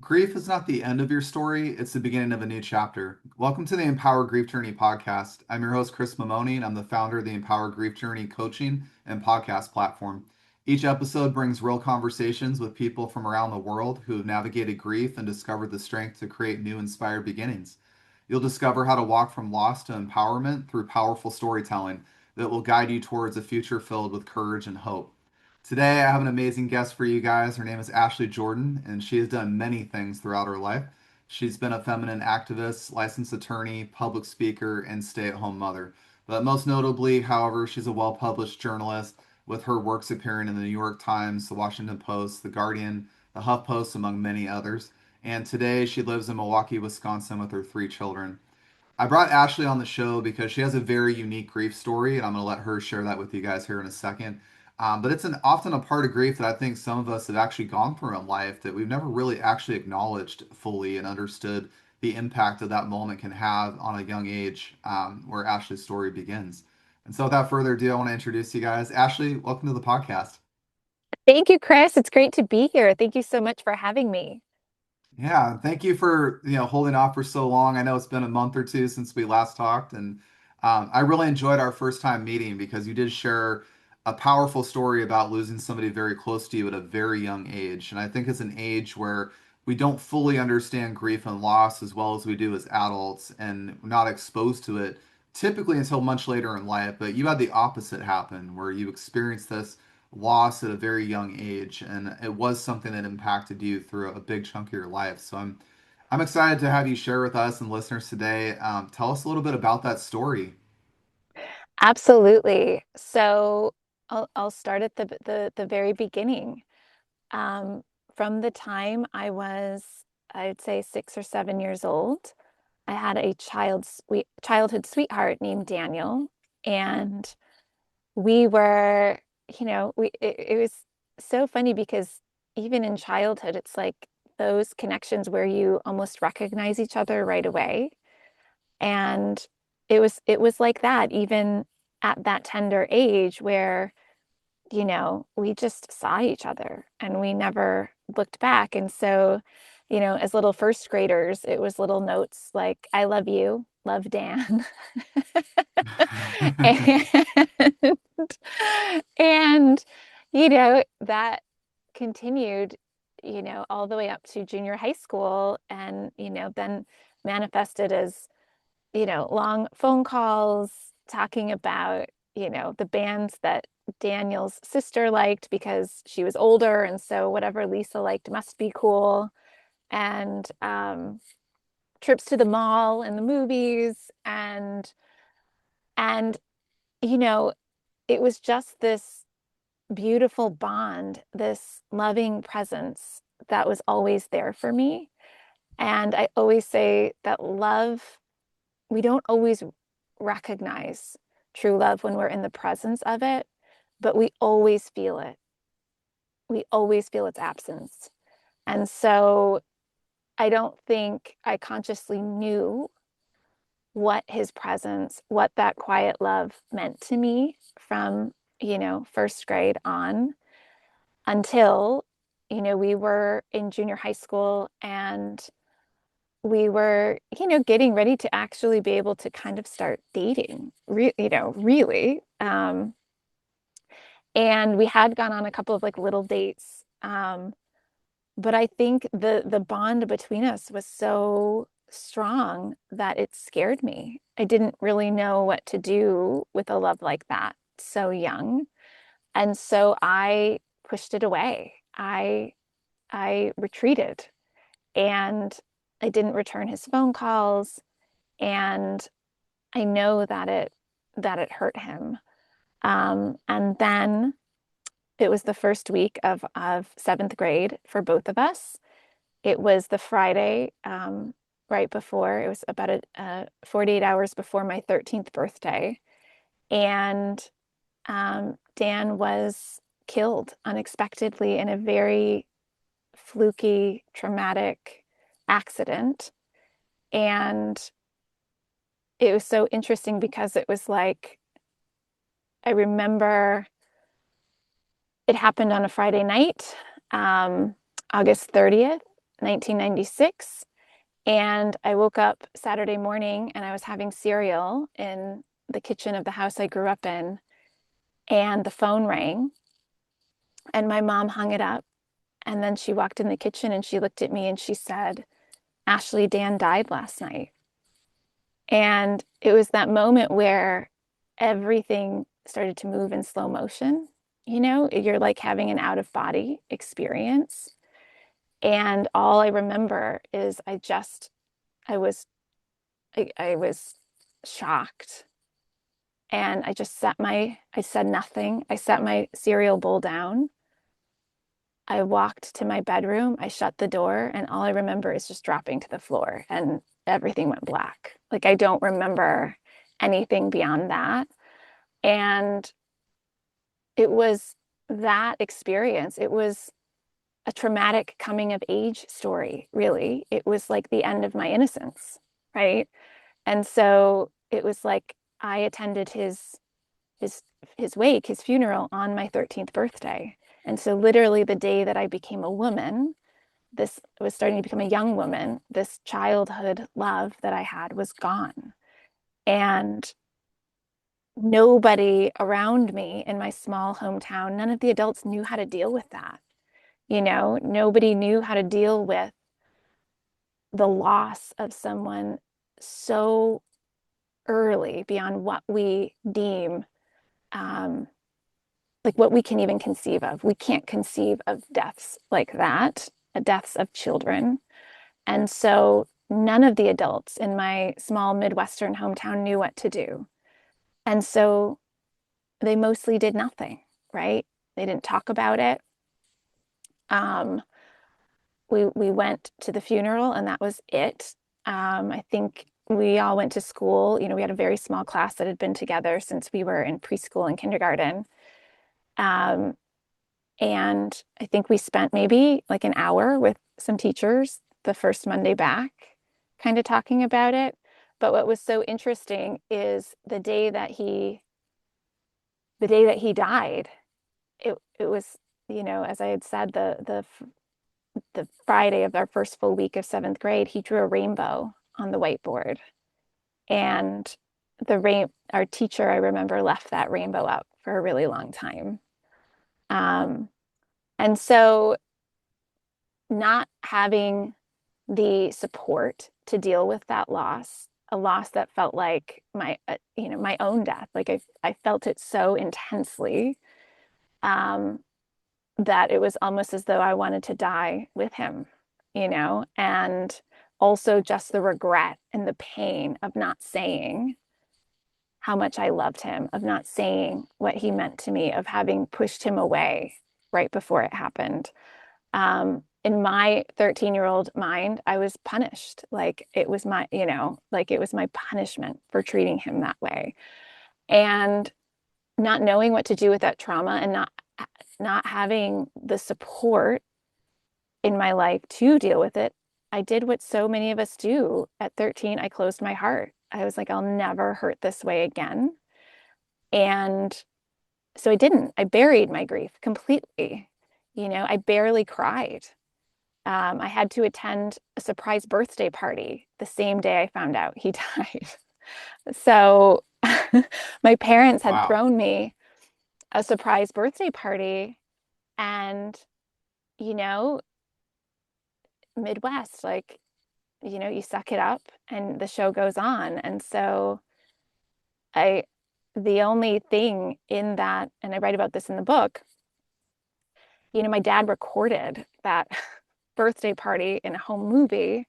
Grief is not the end of your story, it's the beginning of a new chapter. Welcome to the Empower Grief Journey podcast. I'm your host, Chris Mamone, and I'm the founder of the Empower Grief Journey coaching and podcast platform. Each episode brings real conversations with people from around the world who have navigated grief and discovered the strength to create new inspired beginnings. You'll discover how to walk from loss to empowerment through powerful storytelling that will guide you towards a future filled with courage and hope. Today, I have an amazing guest for you guys. Her name is Ashley Jordan, and she has done many things throughout her life. She's been a feminine activist, licensed attorney, public speaker, and stay at home mother. But most notably, however, she's a well published journalist with her works appearing in the New York Times, the Washington Post, the Guardian, the HuffPost, among many others. And today, she lives in Milwaukee, Wisconsin with her three children. I brought Ashley on the show because she has a very unique grief story, and I'm going to let her share that with you guys here in a second. But it's often a part of grief that I think some of us have actually gone through in life that we've never really actually acknowledged fully and understood the impact that that moment can have on a young age, where Ashley's story begins. And so, without further ado, I want to introduce you guys. Ashley, welcome to the podcast. Thank you, Chris. It's great to be here. Thank you so much for having me. Yeah, thank you for holding off for so long. I know it's been a month or two since we last talked, and I really enjoyed our first time meeting because you did share a powerful story about losing somebody very close to you at a very young age. And I think it's an age where we don't fully understand grief and loss as well as we do as adults, and we're not exposed to it typically until much later in life. But you had the opposite happen, where you experienced this loss at a very young age, and it was something that impacted you through a big chunk of your life. So I'm excited to have you share with us and listeners today. Tell us a little bit about that story. Absolutely. So I'll start at the very beginning. Um, from the time I was, I'd say 6 or 7 years old, I had a childhood sweetheart named Daniel, and we were, it was so funny because even in childhood, it's like those connections where you almost recognize each other right away. And it was like that even at that tender age where, we just saw each other and we never looked back. And so, as little first graders, it was little notes like, I love you, love Dan. And, and, that continued, all the way up to junior high school and, then manifested as long phone calls talking about, the bands that Daniel's sister liked because she was older. And so whatever Lisa liked must be cool. And trips to the mall and the movies. And, you know, it was just this beautiful bond, this loving presence that was always there for me. And I always say that love, we don't always recognize true love when we're in the presence of it, but we always feel it. We always feel its absence. And so I don't think I consciously knew what his presence, what that quiet love meant to me from, first grade on until, we were in junior high school and we were, getting ready to actually be able to kind of start dating, really. And we had gone on a couple of like little dates. But I think the bond between us was so strong that it scared me. I didn't really know what to do with a love like that so young. And so I pushed it away. I retreated and I didn't return his phone calls. And I know that it hurt him. And then it was the first week of seventh grade for both of us. It was the Friday right before, it was about 48 hours before my 13th birthday. And Dan was killed unexpectedly in a very fluky, traumatic accident. And it was so interesting because it was like, I remember it happened on a Friday night, um, August 30th. 1996. And I woke up Saturday morning and I was having cereal in the kitchen of the house I grew up in. And the phone rang and my mom hung it up. And then she walked in the kitchen and she looked at me and she said, Ashley, Dan died last night. And it was that moment where everything started to move in slow motion. You know, you're like having an out of body experience. And all I remember is I was, I was shocked. And I said nothing. I set my cereal bowl down. I walked to my bedroom, I shut the door, and all I remember is just dropping to the floor and everything went black. Like I don't remember anything beyond that. And it was that experience. It was a traumatic coming of age story, really. It was like the end of my innocence, right? And so it was like I attended his his wake, his funeral on my 13th birthday. And so literally the day that I became a woman, this was starting to become a young woman, this childhood love that I had was gone. And nobody around me in my small hometown, none of the adults knew how to deal with that. You know, nobody knew how to deal with the loss of someone so early beyond what we deem um, like what we can even conceive of. We can't conceive of deaths like that, deaths of children. And so none of the adults in my small Midwestern hometown knew what to do. And so they mostly did nothing, right? They didn't talk about it. Um, we went to the funeral and that was it. I think we all went to school. You know, we had a very small class that had been together since we were in preschool and kindergarten. Um, And I think we spent maybe like an hour with some teachers the first Monday back, kind of talking about it. But what was so interesting is the day that he died, it was, you know, as I had said, the Friday of our first full week of seventh grade, he drew a rainbow on the whiteboard. And our teacher, I remember, left that rainbow up for a really long time. Um, and so not having the support to deal with that loss, a loss that felt like my own death. Like I felt it so intensely um, that it was almost as though I wanted to die with him, you know, and also just the regret and the pain of not saying how much I loved him, of not saying what he meant to me, of having pushed him away right before it happened. In my 13-year-old mind, I was punished. Like it was my, you know, like it was my punishment for treating him that way. And not knowing what to do with that trauma and not having the support in my life to deal with it, I did what so many of us do. At 13, I closed my heart. I was like, I'll never hurt this way again. And so I didn't. I buried my grief completely. You know, I barely cried. I had to attend a surprise birthday party the same day I found out he died. So my parents had Wow. thrown me a surprise birthday party, and, you know, Midwest, like, you know, you suck it up and the show goes on. And so I, the only thing in that, and I write about this in the book, you know, my dad recorded that birthday party in a home movie.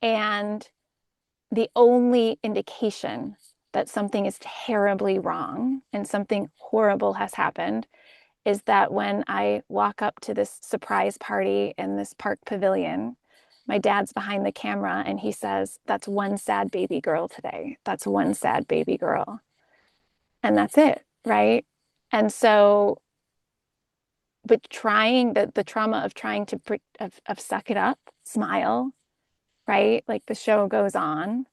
And the only indication that something is terribly wrong and something horrible has happened is that when I walk up to this surprise party in this park pavilion, my dad's behind the camera and he says, "That's one sad baby girl today. That's one sad baby girl." And that's it, right? And so, but trying the trauma of trying to of suck it up, smile, right? Like the show goes on.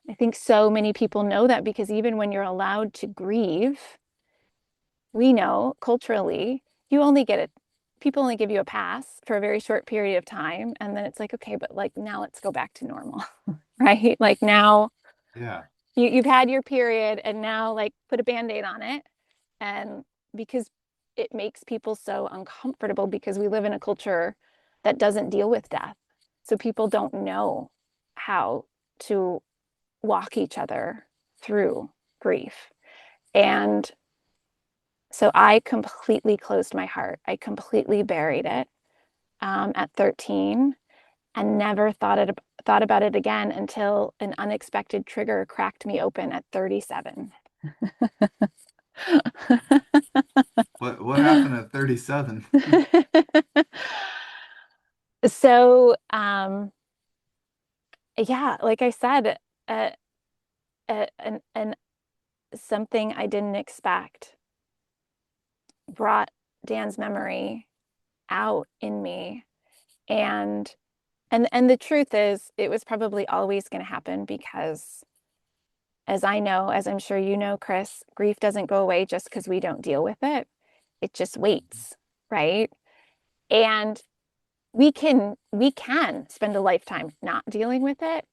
I think so many people know that because even when you're allowed to grieve, we know culturally you only get people only give you a pass for a very short period of time. And then it's like, okay, but like now let's go back to normal, right? Like now Yeah. you've had your period and now like put a band-aid on it. And because it makes people so uncomfortable because we live in a culture that doesn't deal with death. So people don't know how to walk each other through grief. And so I completely closed my heart. I completely buried it at 13 and never thought about it again until an unexpected trigger cracked me open at 37. What happened at 37? So, yeah, like I said, uh, and something I didn't expect brought Dan's memory out in me, and and the truth is, it was probably always going to happen because, as I know, as I'm sure you know, Chris, grief doesn't go away just because we don't deal with it. It just waits, right? And we can spend a lifetime not dealing with it,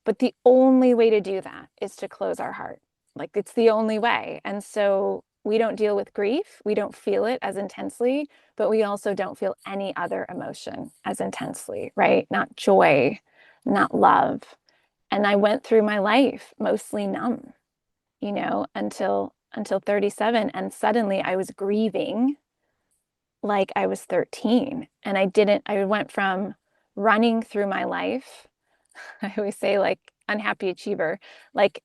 but the only way to do that is to close our heart. Like it's the only way. And so we don't deal with grief, we don't feel it as intensely, but we also don't feel any other emotion as intensely, right? Not joy, not love. And I went through my life mostly numb, until 37, and suddenly I was grieving like I was 13. And I went from running through my life. I always say like unhappy achiever, like,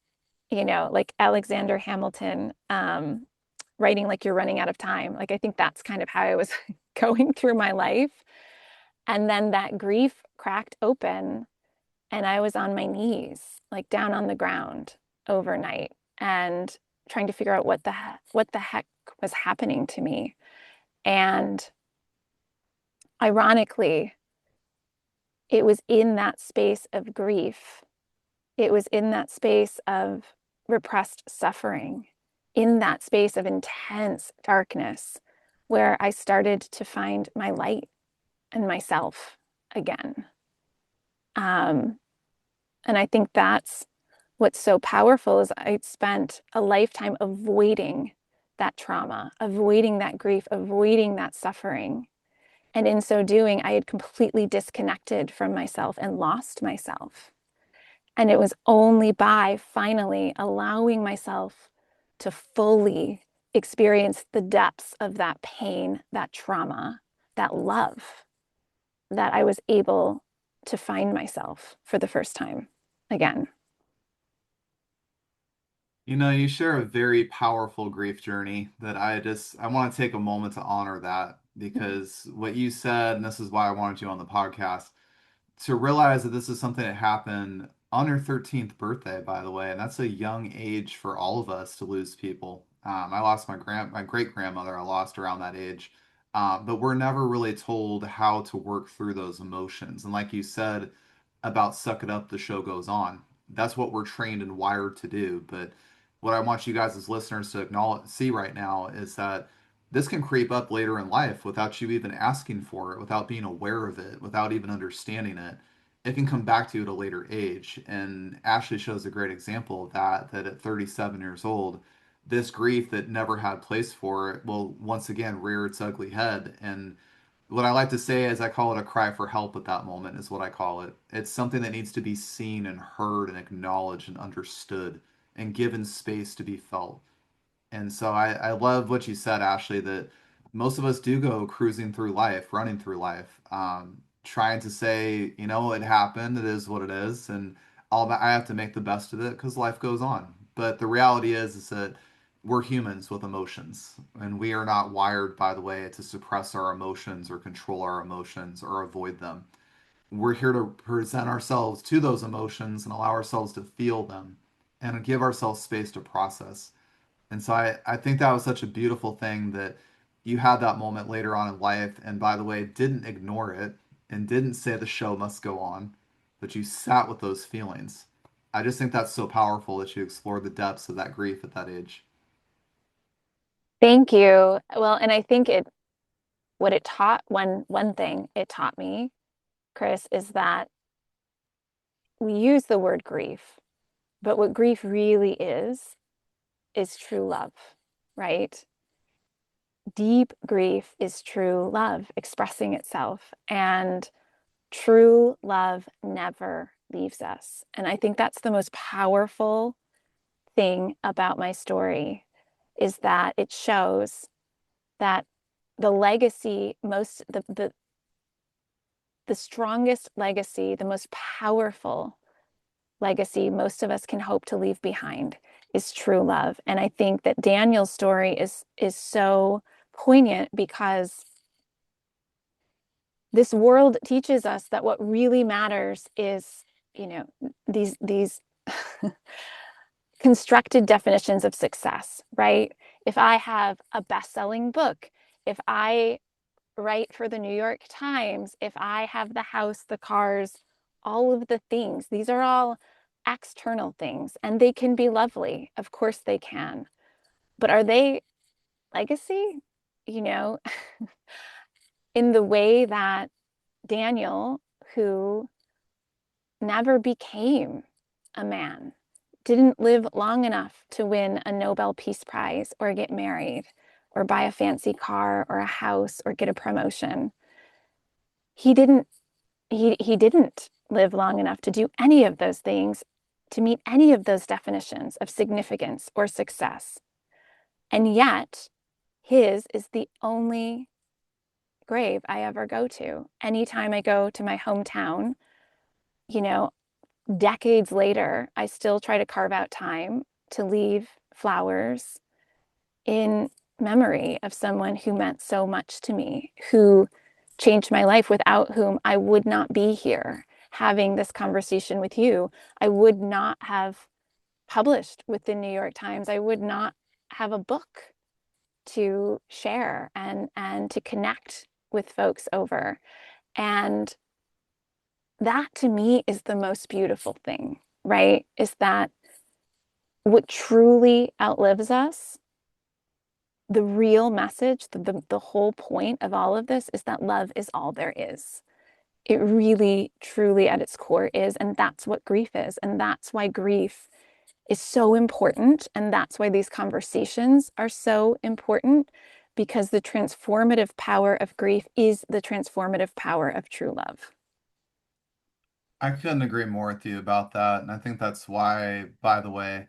like Alexander Hamilton, writing like you're running out of time. Like I think that's kind of how I was going through my life. And then that grief cracked open and I was on my knees, like down on the ground overnight and trying to figure out what the heck was happening to me. And ironically, it was in that space of grief. It was in that space of repressed suffering, in that space of intense darkness, where I started to find my light and myself again. Um, and I think that's what's so powerful is I spent a lifetime avoiding that trauma, avoiding that grief, avoiding that suffering. And in so doing, I had completely disconnected from myself and lost myself. And it was only by finally allowing myself to fully experience the depths of that pain, that trauma, that love, that I was able to find myself for the first time again. You share a very powerful grief journey that I want to take a moment to honor that because what you said, and this is why I wanted you on the podcast, to realize that this is something that happened on your 13th birthday, by the way, and that's a young age for all of us to lose people. I lost my great grandmother. I lost around that age, but we're never really told how to work through those emotions. And like you said about suck it up, the show goes on. That's what we're trained and wired to do. But what I want you guys as listeners to see right now is that this can creep up later in life without you even asking for it, without being aware of it, without even understanding it. It can come back to you at a later age. And Ashley shows a great example of that at 37 years old, this grief that never had place for it will once again rear its ugly head. And what I like to say is I call it a cry for help at that moment, is what I call it. It's something that needs to be seen and heard and acknowledged and understood and given space to be felt. And so I love what you said, Ashley, that most of us do go cruising through life, running through life, trying to say, it happened, it is what it is, and all that I have to make the best of it because life goes on. But the reality is that we're humans with emotions, and we are not wired, by the way, to suppress our emotions or control our emotions or avoid them. We're here to present ourselves to those emotions and allow ourselves to feel them and give ourselves space to process. And so I think that was such a beautiful thing that you had that moment later on in life. And by the way, didn't ignore it and didn't say the show must go on, but you sat with those feelings. I just think that's so powerful that you explored the depths of that grief at that age. Thank you. Well, and I think what it taught, one thing it taught me, Chris, is that we use the word grief, but what grief really is true love, right? Deep grief is true love expressing itself, and true love never leaves us. And I think that's the most powerful thing about my story, is that it shows that the legacy, the strongest legacy, the most powerful legacy most of us can hope to leave behind is true love. And I think that Daniel's story is so poignant because this world teaches us that what really matters is, you know, these constructed definitions of success, right? If I have a best-selling book, if I write for the New York Times, if I have the house, the cars, all of the things, these are all external things and they can be lovely. Of course they can. But are they legacy? You know, in the way that Daniel, who never became a man, didn't live long enough to win a Nobel Peace Prize or get married or buy a fancy car or a house or get a promotion. He didn't he didn't live long enough to do any of those things, to meet any of those definitions of significance or success. And yet, his is the only grave I ever go to. Anytime I go to my hometown, you know, decades later, I still try to carve out time to leave flowers in memory of someone who meant so much to me, who changed my life, without whom I would not be here having this conversation with you. I would not have published with the New York Times. I would not have a book to share and to connect with folks over. And that to me is the most beautiful thing, right? Is that what truly outlives us, the real message, the whole point of all of this is that love is all there is. It really, truly at its core is. And that's what grief is. And that's why grief is so important. And that's why these conversations are so important, because the transformative power of grief is the transformative power of true love. I couldn't agree more with you about that. And I think that's why, by the way,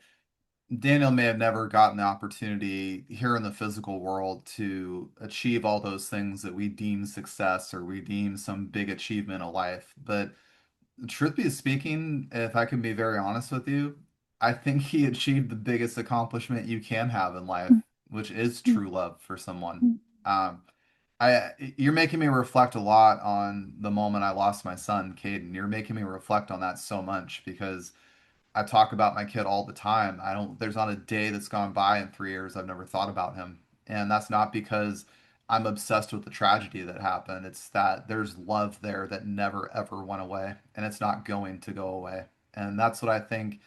Daniel may have never gotten the opportunity here in the physical world to achieve all those things that we deem success or we deem some big achievement of life. But truth be speaking, if I can be very honest with you, I think he achieved the biggest accomplishment you can have in life, which is true love for someone. Um, you're making me reflect a lot on the moment I lost my son, Caden. You're making me reflect on that so much because I talk about my kid all the time. There's not a day that's gone by in 3 years I've never thought about him. And that's not because I'm obsessed with the tragedy that happened. It's that there's love there that never ever went away and it's not going to go away. And that's what I think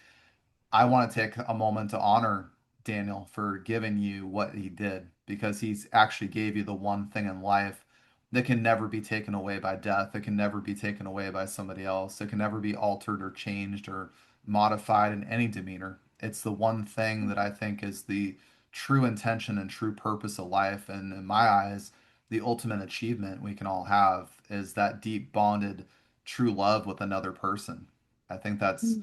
I want to take a moment to honor Daniel for giving you what he did because he's actually gave you the one thing in life that can never be taken away by death. It can never be taken away by somebody else. It can never be altered or changed or modified in any demeanor. It's the one thing that I think is the true intention and true purpose of life. And in my eyes, the ultimate achievement we can all have is that deep bonded true love with another person. I think that's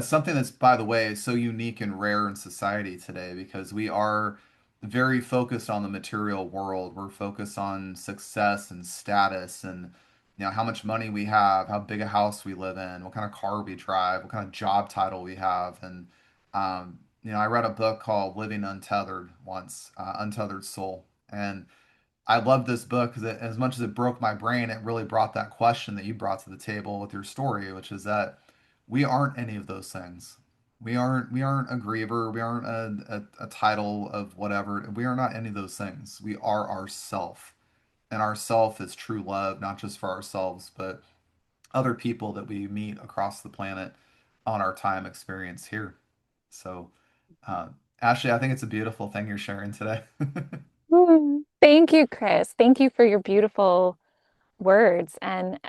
something that's, by the way, so unique and rare in society today because we are very focused on the material world. We're focused on success and status and how much money we have, how big a house we live in, what kind of car we drive, what kind of job title we have. And I read a book called Living Untethered once, Untethered Soul. And I love this book because as much as it broke my brain, it really brought that question that you brought to the table with your story, which is that we aren't any of those things. We aren't a griever. We aren't a title of whatever. We are not any of those things. We are ourself. And ourself is true love, not just for ourselves, but other people that we meet across the planet on our time experience here. So, uh, Ashley, I think it's a beautiful thing you're sharing today. Thank you, Chris. Thank you for your beautiful words. And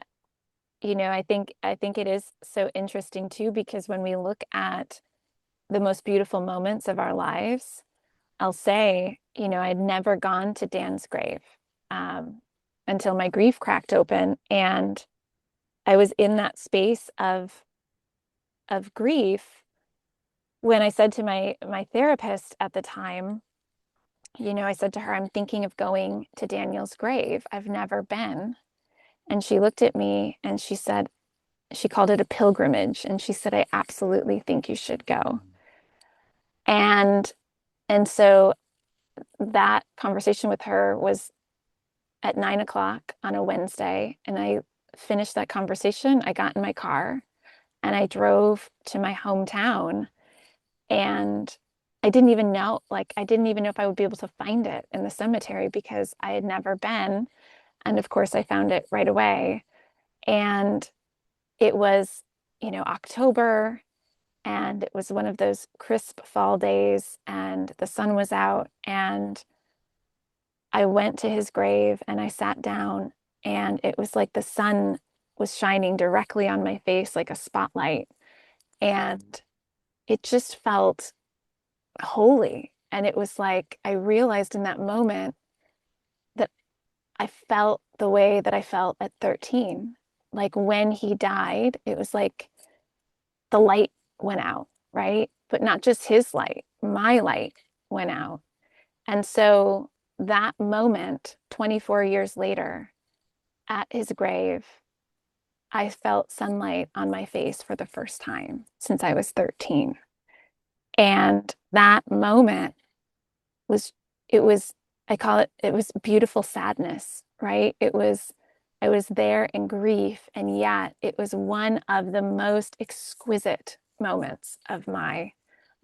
I think it is so interesting too, because when we look at the most beautiful moments of our lives, I'll say, I'd never gone to Dan's grave um, until my grief cracked open, and I was in that space of grief when I said to my therapist at the time, I said to her, I'm thinking of going to Daniel's grave. I've never been. And she looked at me and she said, she called it a pilgrimage. And she said, I absolutely think you should go. And and so that conversation with her was at 9 o'clock on a Wednesday. And I finished that conversation. I got in my car and I drove to my hometown. And I didn't even know if I would be able to find it in the cemetery because I had never been. And of course, I found it right away. And it was, October, and it was one of those crisp fall days, and the sun was out. And I went to his grave and I sat down, and it was like the sun was shining directly on my face like a spotlight. And it just felt holy. And it was like I realized in that moment that I felt the way that I felt at 13. Like when he died, it was like the light went out, right? But not just his light, my light went out. And so that moment, 24 years later, at his grave, I felt sunlight on my face for the first time since I was 13. And that moment was, it was, I call it, it was beautiful sadness, right? I was there in grief, and yet it was one of the most exquisite moments of my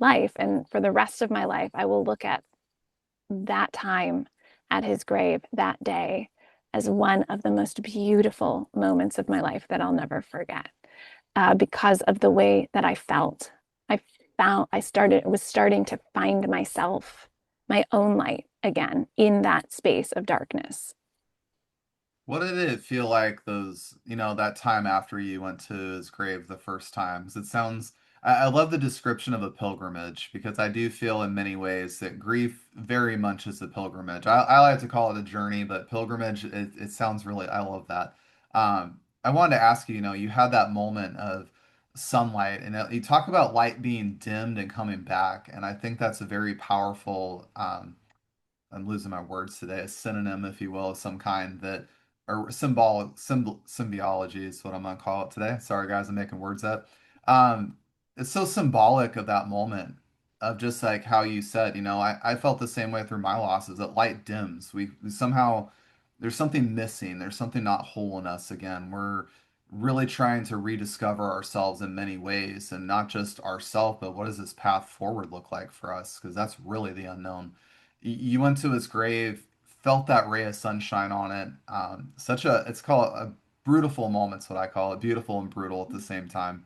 life. And for the rest of my life, I will look at that time at his grave that day as one of the most beautiful moments of my life that I'll never forget, because of the way that I felt. I was starting to find myself, my own light again in that space of darkness. What did it feel like that time after you went to his grave the first time? 'Cause it sounds, I love the description of a pilgrimage because I do feel in many ways that grief very much is a pilgrimage. I like to call it a journey, but pilgrimage, it sounds really, I love that. I wanted to ask you, you had that moment of sunlight and you talk about light being dimmed and coming back. And I think that's a very powerful, I'm losing my words today, a synonym, if you will, of some kind that, or symbiology is what I'm gonna call it today. Sorry, guys, I'm making words up. Um, it's so symbolic of that moment of just like how you said, I felt the same way through my losses, that light dims. We somehow, there's something missing, there's something not whole in us again. We're really trying to rediscover ourselves in many ways, and not just ourselves, but what does this path forward look like for us? Because that's really the unknown. You went to his grave, felt that ray of sunshine on it. It's called a brutal moment's what I call it, beautiful and brutal at the same time.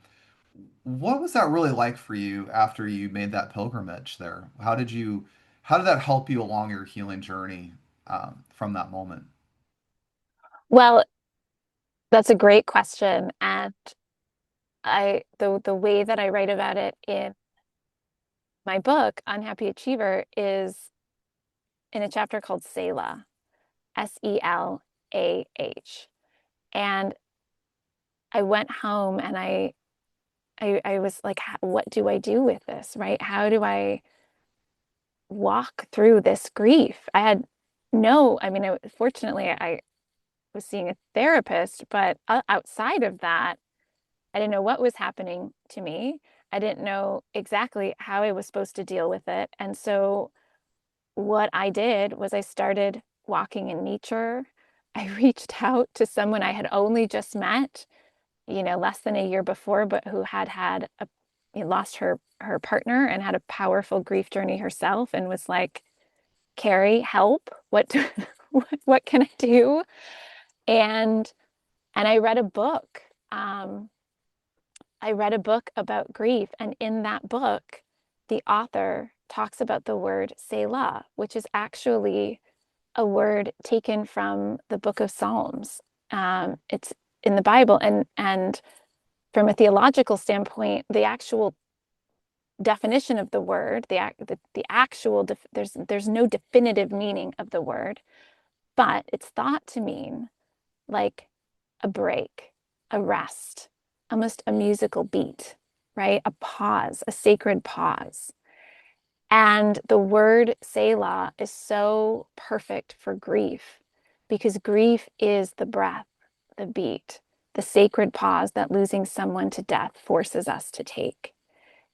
What was that really like for you after you made that pilgrimage there? How did that help you along your healing journey from that moment? Well, that's a great question. And the way that I write about it in my book, Unhappy Achiever, is in a chapter called Selah, Selah. And I went home and I was like, what do I do with this? Right? How do I walk through this grief? I had no, I mean, fortunately, I was seeing a therapist, but outside of that, I didn't know what was happening to me. I didn't know exactly how I was supposed to deal with it. And so what I did was I started walking in nature. I reached out to someone I had only just met, less than a year before, but who had lost her partner and had a powerful grief journey herself, and was like, Carrie, help. What can I do? And I read a book. Um, I read a book about grief, and in that book, the author talks about the word Selah, which is actually a word taken from the book of Psalms. It's in the Bible, and from a theological standpoint, the actual definition of the word, the actual there's no definitive meaning of the word, but it's thought to mean like a break, a rest, almost a musical beat, right? A pause, a sacred pause. And the word Selah is so perfect for grief because grief is the breath, the beat, the sacred pause that losing someone to death forces us to take.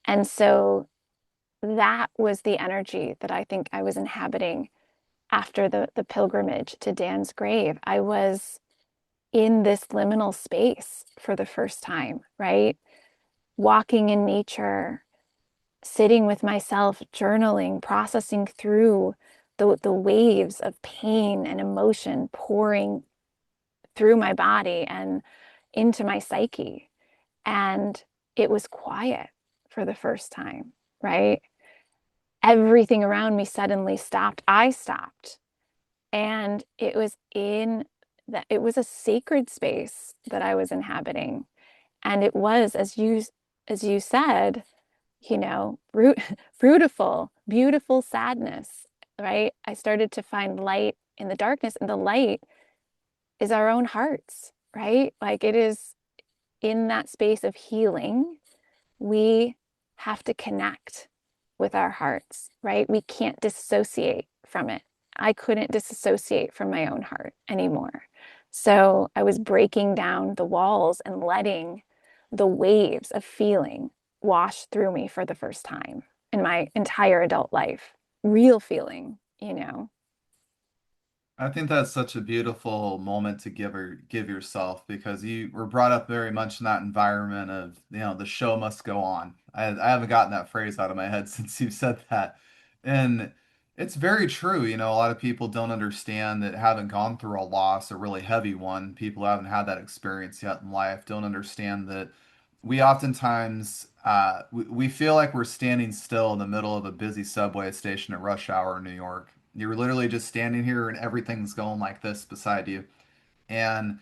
And so that was the energy that I think I was inhabiting after the pilgrimage to Dan's grave. I was in this liminal space for the first time, right? Walking in nature, sitting with myself, journaling, processing through the waves of pain and emotion pouring through my body and into my psyche. And it was quiet for the first time, right? Everything around me suddenly stopped. I stopped. And it was in that it was a sacred space that I was inhabiting. And it was, as you said, fruitful, beautiful sadness, right? I started to find light in the darkness, and the light is our own hearts, right? Like it is in that space of healing, we have to connect with our hearts, right? We can't disassociate from it. I couldn't disassociate from my own heart anymore. So I was breaking down the walls and letting the waves of feeling wash through me for the first time in my entire adult life. Real feeling, you know. I think that's such a beautiful moment to give yourself because you were brought up very much in that environment of, the show must go on. I haven't gotten that phrase out of my head since you said that. And it's very true. A lot of people don't understand that haven't gone through a loss, a really heavy one. People who haven't had that experience yet in life don't understand that we oftentimes we feel like we're standing still in the middle of a busy subway station at rush hour in New York. You're literally just standing here and everything's going like this beside you. And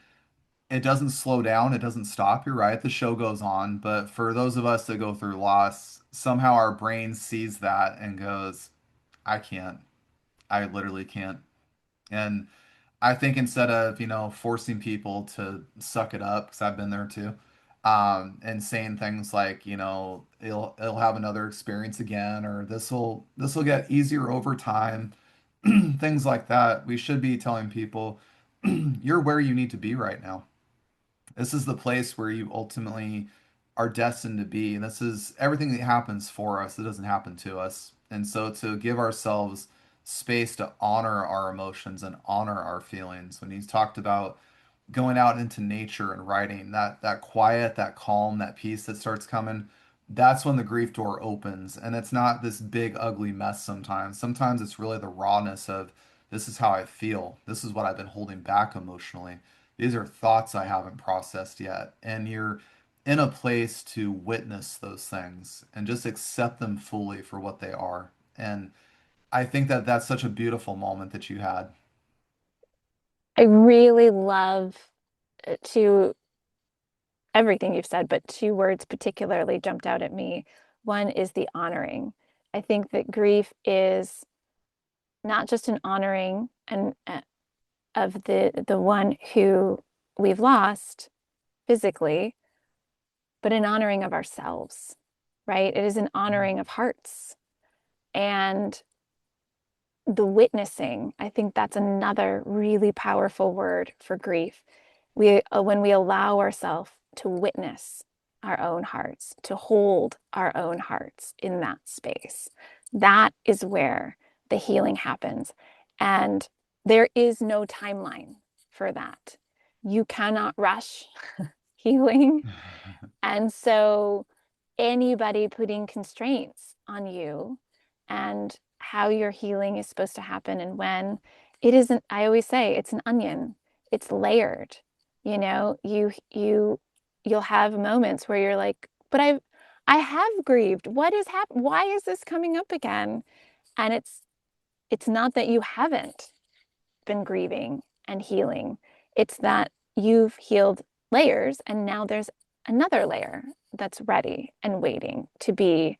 it doesn't slow down, it doesn't stop. You're right, the show goes on. But for those of us that go through loss, somehow our brain sees that and goes, I can't. I literally can't. And I think instead of, forcing people to suck it up, because I've been there too, and saying things like, it'll have another experience again, or this will get easier over time, things like that. We should be telling people, you're where you need to be right now. This is the place where you ultimately are destined to be. And this is everything that happens for us. It doesn't happen to us. And so to give ourselves space to honor our emotions and honor our feelings. When he's talked about going out into nature and writing, that quiet, that calm, that peace that starts coming, that's when the grief door opens. And it's not this big ugly mess sometimes. Sometimes it's really the rawness of this is how I feel. This is what I've been holding back emotionally. These are thoughts I haven't processed yet. And you're in a place to witness those things and just accept them fully for what they are. And I think that that's such a beautiful moment that you had. I really love to everything you've said, but two words particularly jumped out at me. One is the honoring. I think that grief is not just an honoring and of the one who we've lost physically, but an honoring of ourselves, right? It is an honoring of hearts. And the witnessing, I think that's another really powerful word for grief. When we allow ourselves to witness our own hearts, to hold our own hearts in that space, that is where the healing happens. And there is no timeline for that. You cannot rush healing. And so anybody putting constraints on you and how your healing is supposed to happen and when, it isn't, I always say it's an onion. It's layered. You'll have moments where you're like, but I have grieved. What is happening? Why is this coming up again? And it's not that you haven't. been grieving and healing. It's that you've healed layers and now there's another layer that's ready and waiting to be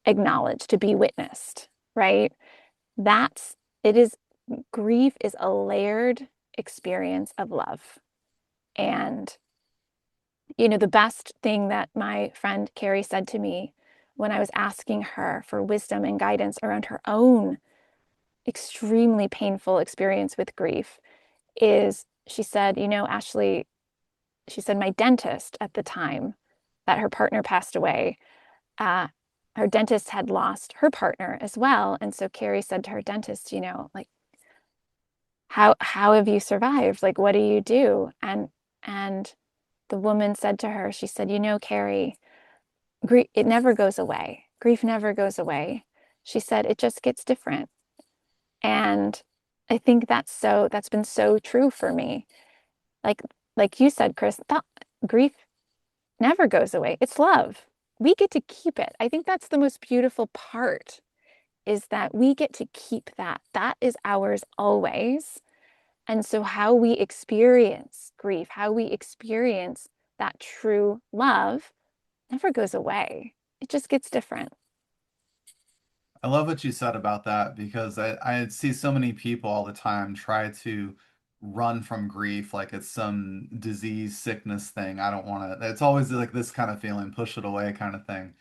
acknowledged, to be witnessed, right? That's it is Grief is a layered experience of love. And the best thing that my friend Carrie said to me when I was asking her for wisdom and guidance around her own extremely painful experience with grief is she said, Ashley, she said, my dentist at the time that her partner passed away, uh, her dentist had lost her partner as well. And so Carrie said to her dentist, like, how have you survived? Like, what do you do? And the woman said to her, she said, Carrie, grief, it never goes away. Grief never goes away. She said, it just gets different. And I think that's been so true for me. Like, like you said, Chris, grief never goes away. It's love. We get to keep it. I think that's the most beautiful part is that we get to keep that. That is ours always. And so, how we experience grief, how we experience that true love never goes away. It just gets different. I love what you said about that because I see so many people all the time try to run from grief like it's some disease, sickness thing. I don't want to, it's always like this kind of feeling, push it away kind of thing.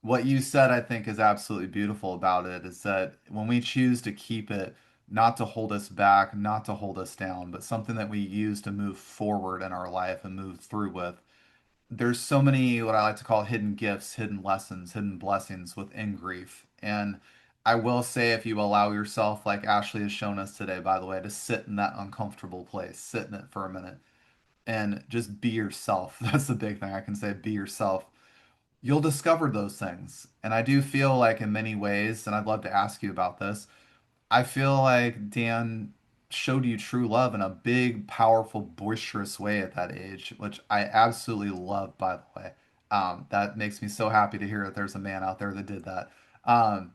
What you said, I think, is absolutely beautiful about it is that when we choose to keep it, not to hold us back, not to hold us down, but something that we use to move forward in our life and move through with, there's so many what I like to call hidden gifts, hidden lessons, hidden blessings within grief. And I will say, if you allow yourself, like Ashley has shown us today, by the way, to sit in that uncomfortable place, sit in it for a minute and just be yourself. That's the big thing I can say, be yourself. You'll discover those things. And I do feel like in many ways, and I'd love to ask you about this, I feel like Dan showed you true love in a big, powerful, boisterous way at that age, which I absolutely love, by the way. That makes me so happy to hear that there's a man out there that did that. Um,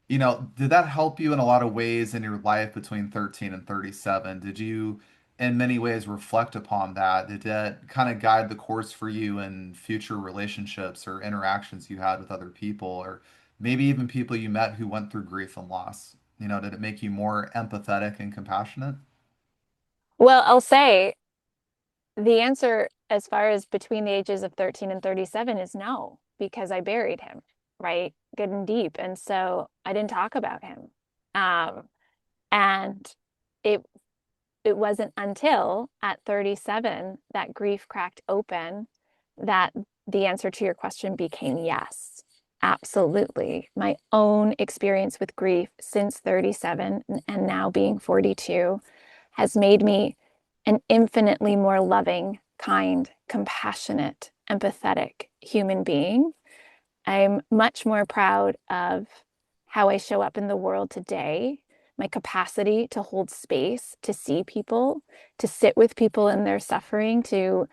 did that help you in a lot of ways in your life between 13 and 37? Did you, in many ways, reflect upon that? Did that kind of guide the course for you in future relationships or interactions you had with other people, or maybe even people you met who went through grief and loss? Did it make you more empathetic and compassionate? Well, I'll say the answer as far as between the ages of 13 and 37 is no, because I buried him, right? Good and deep. And so I didn't talk about him. Um, and it it wasn't until at 37 that grief cracked open that the answer to your question became yes. Absolutely. My own experience with grief since 37 and now being 42 has made me an infinitely more loving, kind, compassionate, empathetic human being. I'm much more proud of how I show up in the world today, my capacity to hold space, to see people, to sit with people in their suffering, to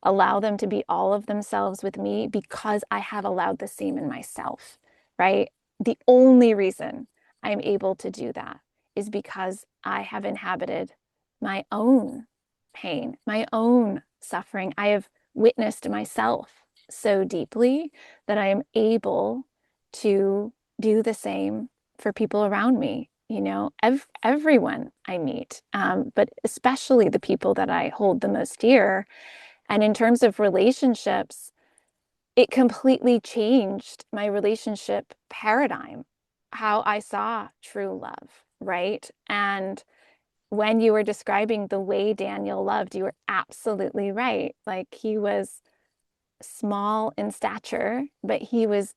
allow them to be all of themselves with me because I have allowed the same in myself, right? The only reason I'm able to do that is because I have inhabited my own pain, my own suffering. I have witnessed myself so deeply that I am able to do the same for people around me, everyone I meet, but especially the people that I hold the most dear. And in terms of relationships, it completely changed my relationship paradigm, how I saw true love, right? And when you were describing the way Daniel loved, you were absolutely right. Like he was small in stature, but he was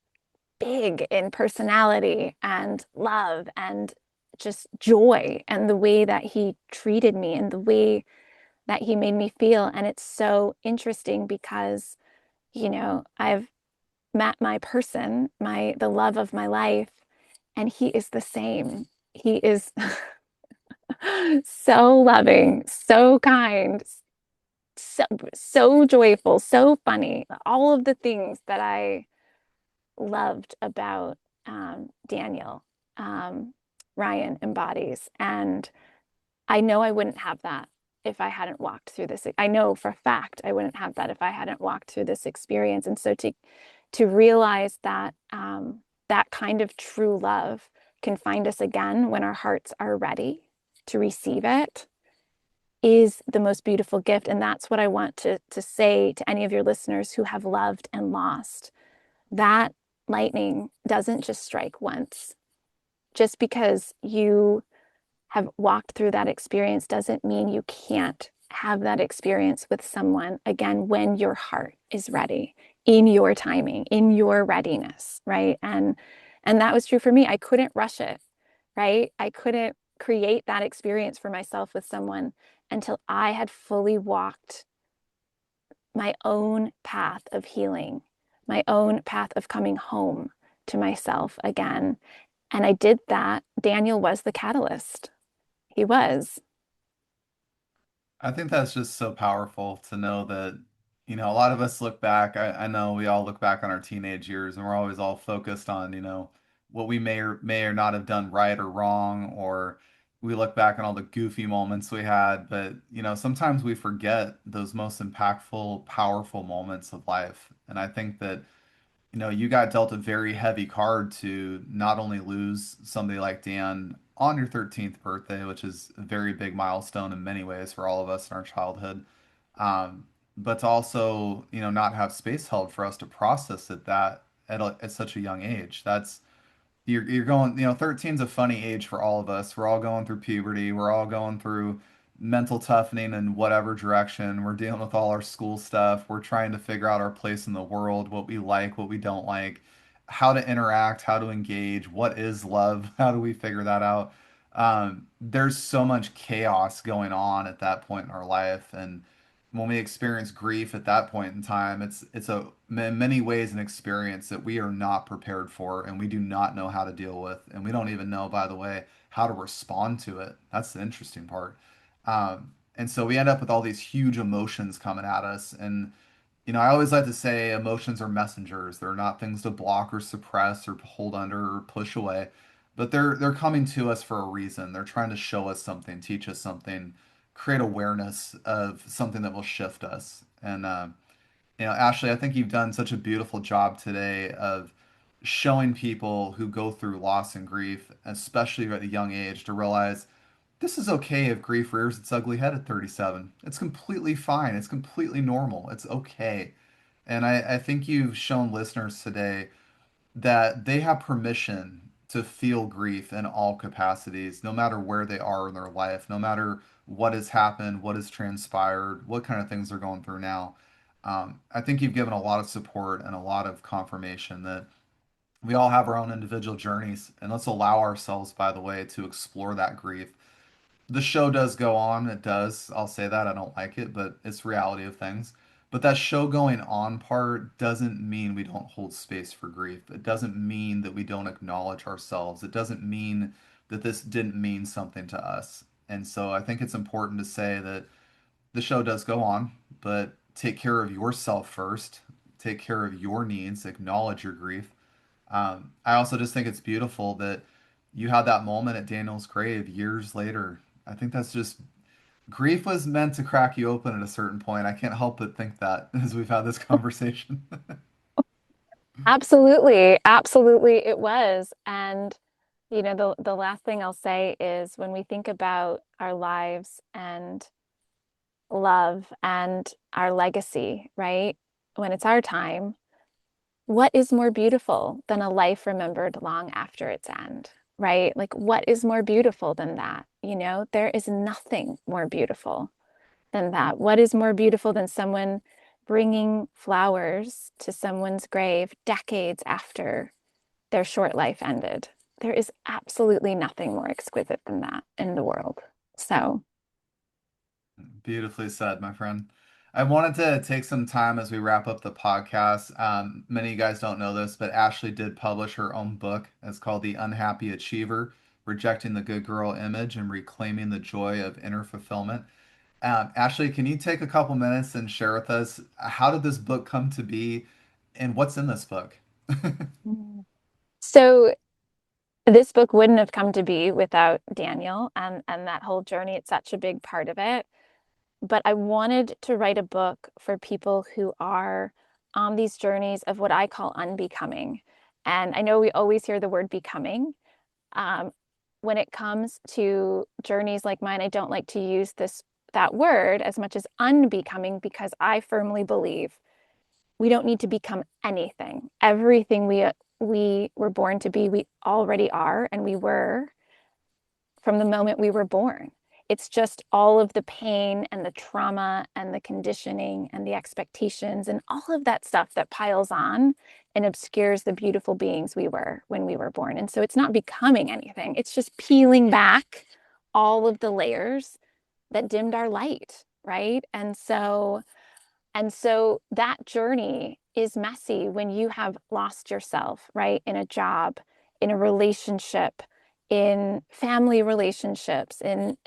big in personality and love and just joy and the way that he treated me and the way that he made me feel. And it's so interesting because, I've met my person, the love of my life, and he is the same. He is so loving, so kind, so joyful, so funny. All of the things that I loved about Daniel, um, Ryan embodies. And I know I wouldn't have that if I hadn't walked through this. I know for a fact I wouldn't have that if I hadn't walked through this experience. And so to realize that that kind of true love can find us again when our hearts are ready to receive it is the most beautiful gift. And that's what I want to say to any of your listeners who have loved and lost. That lightning doesn't just strike once. Just because you have walked through that experience doesn't mean you can't have that experience with someone again when your heart is ready, in your timing, in your readiness, right? And that was true for me. I couldn't rush it, right? I couldn't create that experience for myself with someone until I had fully walked my own path of healing, my own path of coming home to myself again. And I did that. Daniel was the catalyst. He was. I think that's just so powerful to know that, a lot of us look back. I know we all look back on our teenage years and we're always all focused on, what we may or not have done right or wrong, or we look back on all the goofy moments we had. But, sometimes we forget those most impactful, powerful moments of life. And I think that you got dealt a very heavy card to not only lose somebody like Dan on your 13th birthday, which is a very big milestone in many ways for all of us in our childhood, but to also, not have space held for us to process it that at such a young age. You're going, 13's a funny age for all of us. We're all going through puberty. We're all going through mental toughening in whatever direction. We're dealing with all our school stuff. We're trying to figure out our place in the world, what we like, what we don't like, how to interact, how to engage, what is love, how do we figure that out? There's so much chaos going on at that point in our life, and when we experience grief at that point in time, it's in many ways an experience that we are not prepared for and we do not know how to deal with, and we don't even know, by the way, how to respond to it. That's the interesting part. And so we end up with all these huge emotions coming at us, and I always like to say emotions are messengers. They're not things to block or suppress or hold under or push away, but they're coming to us for a reason. They're trying to show us something, teach us something, create awareness of something that will shift us. And Ashley, I think you've done such a beautiful job today of showing people who go through loss and grief, especially at a young age, to realize this is okay if grief rears its ugly head at 37. It's completely fine. It's completely normal. It's okay. And I think you've shown listeners today that they have permission to feel grief in all capacities, no matter where they are in their life, no matter what has happened, what has transpired, what kind of things they're going through now. I think you've given a lot of support and a lot of confirmation that we all have our own individual journeys, and let's allow ourselves, by the way, to explore that grief. The show does go on. It does. I'll say that. I don't like it, but it's reality of things. But that show going on part doesn't mean we don't hold space for grief. It doesn't mean that we don't acknowledge ourselves. It doesn't mean that this didn't mean something to us. And so I think it's important to say that the show does go on, but take care of yourself first. Take care of your needs. Acknowledge your grief. I also just think it's beautiful that you had that moment at Daniel's grave years later. I think that's just grief was meant to crack you open at a certain point. I can't help but think that as we've had this conversation. Absolutely. Absolutely it was. And the last thing I'll say is when we think about our lives and love and our legacy, right? When it's our time, what is more beautiful than a life remembered long after its end, right? Like, what is more beautiful than that? There is nothing more beautiful than that. What is more beautiful than someone bringing flowers to someone's grave decades after their short life ended? There is absolutely nothing more exquisite than that in the world. So, Beautifully said, my friend. I wanted to take some time as we wrap up the podcast. Many of you guys don't know this, but Ashley did publish her own book. It's called The Unhappy Achiever: Rejecting the Good Girl Image and Reclaiming the Joy of Inner Fulfillment. Ashley, can you take a couple minutes and share with us how did this book come to be and what's in this book? so This book wouldn't have come to be without Daniel and that whole journey. It's such a big part of it. But I wanted to write a book for people who are on these journeys of what I call unbecoming. And I know we always hear the word becoming. Um, when it comes to journeys like mine, I don't like to use that word as much as unbecoming because I firmly believe we don't need to become anything. Everything we were born to be, we already are, and we were from the moment we were born. It's just all of the pain and the trauma and the conditioning and the expectations and all of that stuff that piles on and obscures the beautiful beings we were when we were born. And so it's not becoming anything, it's just peeling back all of the layers that dimmed our light, right? And so that journey is messy when you have lost yourself, right? In a job, in a relationship, in family relationships, in,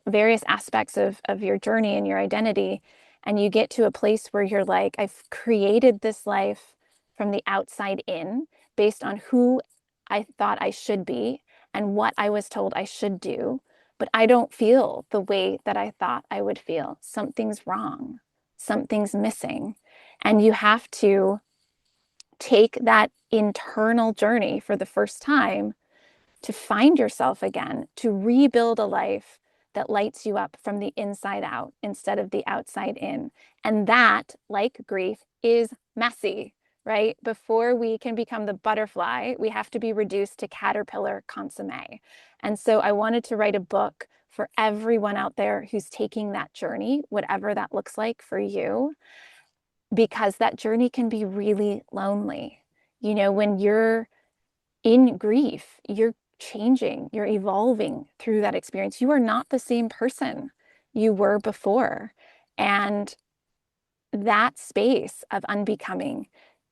various aspects of your journey and your identity. And you get to a place where you're like, I've created this life from the outside in based on who I thought I should be and what I was told I should do. But I don't feel the way that I thought I would feel. Something's wrong, something's missing. And you have to take that internal journey for the first time to find yourself again, to rebuild a life that lights you up from the inside out instead of the outside in. And that, like grief, is messy, right? Before we can become the butterfly, we have to be reduced to caterpillar consomme. And so I wanted to write a book for everyone out there who's taking that journey, whatever that looks like for you, because that journey can be really lonely. When you're in grief, you're changing, you're evolving through that experience. You are not the same person you were before. And that space of unbecoming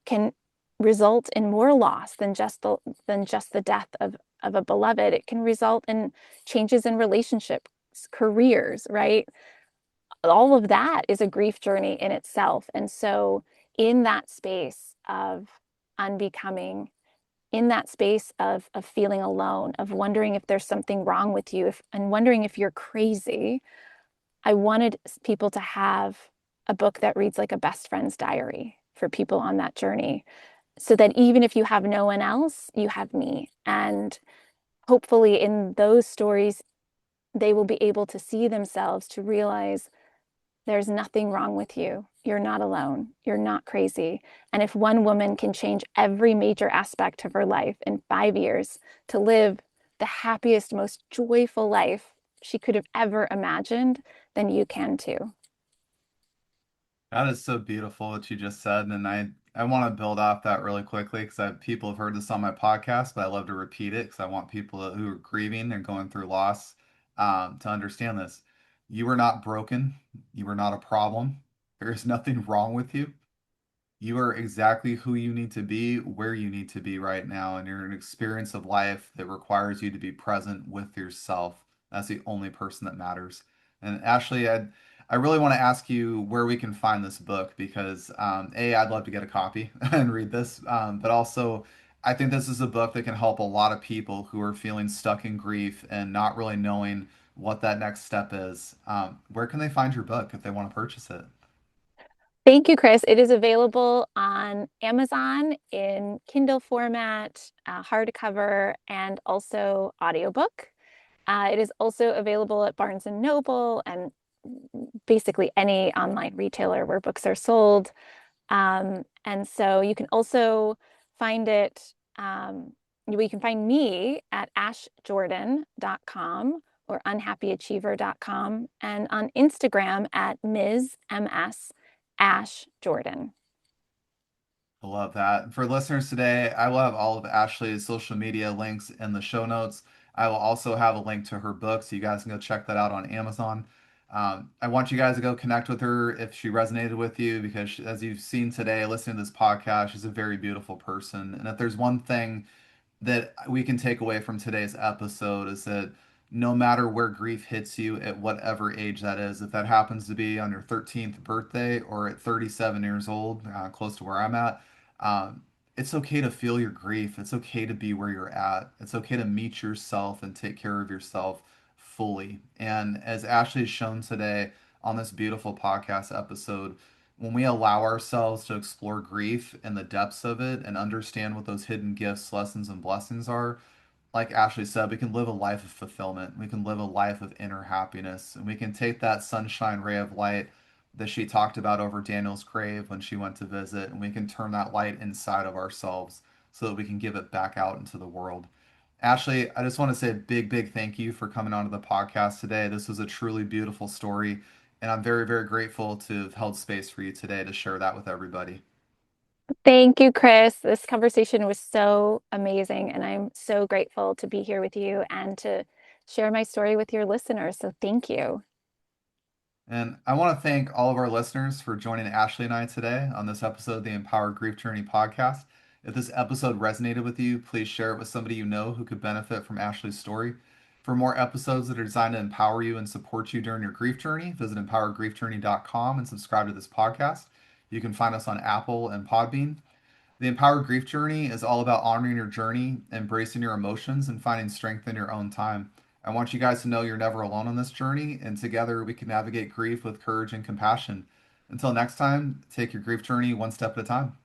can result in more loss than just the death of a beloved. It can result in changes in relationships, careers, right? All of that is a grief journey in itself. And so in that space of unbecoming, in that space of feeling alone, of wondering if there's something wrong with you, and wondering if you're crazy, I wanted people to have a book that reads like a best friend's diary for people on that journey, so that even if you have no one else, you have me. And hopefully, in those stories, they will be able to see themselves, to realize there's nothing wrong with you. You're not alone. You're not crazy. And if one woman can change every major aspect of her life in 5 years to live the happiest, most joyful life she could have ever imagined, then you can too. That is so beautiful what you just said, and I want to build off that really quickly because people have heard this on my podcast, but I love to repeat it because I want people who are grieving and going through loss to understand this. You are not broken. You are not a problem. There is nothing wrong with you. You are exactly who you need to be, where you need to be right now, and you're an experience of life that requires you to be present with yourself. That's the only person that matters. And Ashley, I really want to ask you where we can find this book because A, I'd love to get a copy and read this, but also I think this is a book that can help a lot of people who are feeling stuck in grief and not really knowing what that next step is. Where can they find your book if they want to purchase it? Thank you, Chris. It is available on Amazon in Kindle format, hardcover, and also audiobook. It is also available at Barnes and Noble and basically any online retailer where books are sold. And so you can also find it, you can find me at ashjordan.com or unhappyachiever.com and on Instagram at Ms. Ash Jordan. I love that. For listeners today, I will have all of Ashley's social media links in the show notes. I will also have a link to her book, so you guys can go check that out on Amazon. I want you guys to go connect with her if she resonated with you, because as you've seen today, listening to this podcast, she's a very beautiful person. And if there's one thing that we can take away from today's episode is that no matter where grief hits you at whatever age that is, if that happens to be on your 13th birthday or at 37 years old, close to where I'm at, um, it's okay to feel your grief. It's okay to be where you're at. It's okay to meet yourself and take care of yourself fully. And as Ashley has shown today on this beautiful podcast episode, when we allow ourselves to explore grief and the depths of it and understand what those hidden gifts, lessons, and blessings are, like Ashley said, we can live a life of fulfillment. We can live a life of inner happiness. And we can take that sunshine ray of light that she talked about over Daniel's grave when she went to visit, and we can turn that light inside of ourselves so that we can give it back out into the world. Ashley, I just want to say a big, big thank you for coming onto the podcast today. This was a truly beautiful story, and I'm very, very grateful to have held space for you today to share that with everybody. Thank you, Chris. This conversation was so amazing, and I'm so grateful to be here with you and to share my story with your listeners. So thank you. And I want to thank all of our listeners for joining Ashley and I today on this episode of the Empowered Grief Journey podcast. If this episode resonated with you, please share it with somebody you know who could benefit from Ashley's story. For more episodes that are designed to empower you and support you during your grief journey, visit empoweredgriefjourney.com and subscribe to this podcast. You can find us on Apple and Podbean. The Empowered Grief Journey is all about honoring your journey, embracing your emotions, and finding strength in your own time. I want you guys to know you're never alone on this journey, and together we can navigate grief with courage and compassion. Until next time, take your grief journey one step at a time.